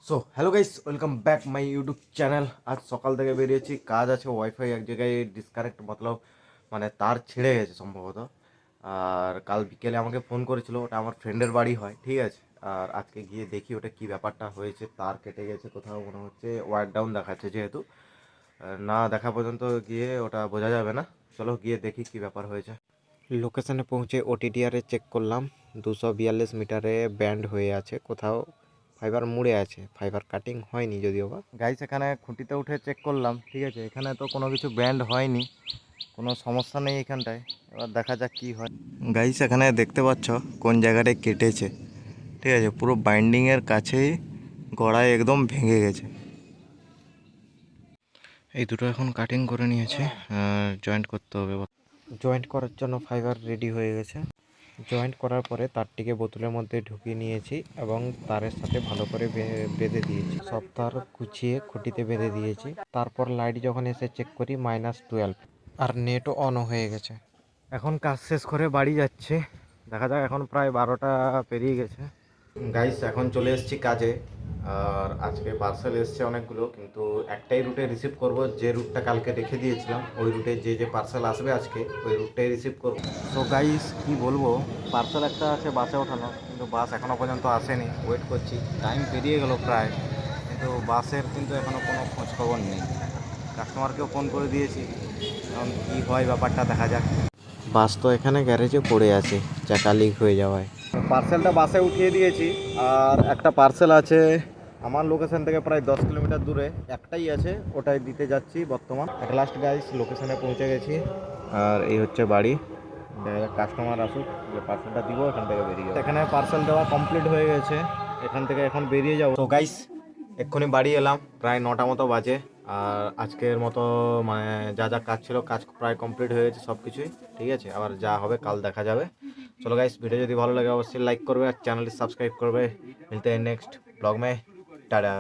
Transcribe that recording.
So hello guys, welcome back my YouTube channel. আজ সকাল থেকে বেরিয়েছি, কাজ আছে, ওয়াইফাই এক জায়গায় ডিসকানেক্ট মতলব মানে তার ছিঁড়ে গেছে সম্ভবত। আর কাল বিকেলে আমাকে ফোন করেছিল, ওটা আমার ফ্রেন্ডের বাড়ি হয়, ঠিক আছে। আর আজকে গিয়ে দেখি ওটা কি ব্যাপারটা হয়েছে, তার কেটে গেছে কোথাও, মনে হচ্ছে ওয়্যার ডাউন দেখাচ্ছে, যেহেতু না দেখা পর্যন্ত গিয়ে ওটা বোঝা যাবে না। চলো গিয়ে দেখি কি ব্যাপার হয়েছে। লোকেশনে পৌঁছে ওটিডিআরে চেক করলাম, 242 মিটারে ব্যান্ড হয়ে আছে কোথাও, ফাইবার মুড়ে আছে, ফাইবার কাটিং হয়নি যদিও বা। গাইস এখানে খুঁটিতে উঠে চেক করলাম, ঠিক আছে, এখানে তো কোনো কিছু ব্যান্ড হয়নি, কোনো সমস্যা নেই এখানটায়। এবার দেখা যাক কি হয়। গাইস এখানে দেখতে পাচ্ছ কোন জায়গাটায় কেটেছে, ঠিক আছে, পুরো বাইন্ডিংয়ের কাছেই গড়ায় একদম ভেঙে গেছে। এই দুটো এখন কাটিং করে নিয়েছে, জয়েন্ট করতে হবে। জয়েন্ট করার জন্য ফাইবার রেডি হয়ে গেছে। জয়েন্ট করার পরে তারটিকে বোতলের মধ্যে ঢুকিয়ে নিয়েছি এবং তারের সাথে ভালো করে বেঁধে দিয়েছি। সব তার গুছিয়ে খুঁটিতে বেঁধে দিয়েছি। তারপর লাইট যখন এসে চেক করি -12, আর নেটও অনও হয়ে গেছে। এখন কাজ শেষ করে বাড়ি যাচ্ছে, দেখা যাক। এখন প্রায় 12টা পেরিয়ে গেছে। গাইস এখন চলে এসেছি কাজে। আর আজকে পার্সেল এসছে অনেকগুলো, কিন্তু একটাই রুটে রিসিভ করব, যে রুটটা কালকে রেখে দিয়েছিলাম। ওই রুটে যে যে পার্সেল আসবে আজকে, ওই রুটটাই রিসিভ করব। তো গাইস কি বলবো, পার্সেল একটা আছে বাসে ওঠানো, কিন্তু বাস এখনও পর্যন্ত আসেনি। ওয়েট করছি, টাইম পেরিয়ে গেল প্রায়, কিন্তু বাসের কিন্তু এখনও কোনো খোঁজ খবর নেই। কাস্টমারকেও ফোন করে দিয়েছি, এখন কী হয় ব্যাপারটা দেখা যাক। বাস তো এখানে গ্যারেজে পড়ে আছে চাকা লিক হয়ে যাওয়ায়। পার্সেলটা বাসে উঠিয়ে দিয়েছি, আর একটা পার্সেল আছে আমার লোকেশন থেকে প্রায় 10 কিলোমিটার দূরে, একটাই আছে, ওটাই দিতে যাচ্ছি বর্তমান। এক লাস্ট গাইস লোকেশনে পৌঁছে গেছি, আর এই হচ্ছে বাড়ি। কাস্টমার আসুক, যে পার্সেলটা দিব এখান থেকে বেরিয়ে যাবো। এখানে পার্সেল দেওয়া কমপ্লিট হয়ে গেছে, এখান থেকে এখন বেরিয়ে যাবো। তো গাইস এক্ষুনি বাড়ি এলাম, প্রায় 9টা মতো বাজে। আর আজকের মতো মানে যা যা কাজ ছিল, কাজ প্রায় কমপ্লিট হয়ে গেছে সব কিছুই, ঠিক আছে। আবার যা হবে কাল দেখা যাবে। चलो गाइस, वीडियो যদি ভালো লাগে অবশ্যই লাইক করবে আর চ্যানেলটি সাবস্ক্রাইব করবে। মিলতে हैं नेक्स्ट ब्लॉग में, टाटा।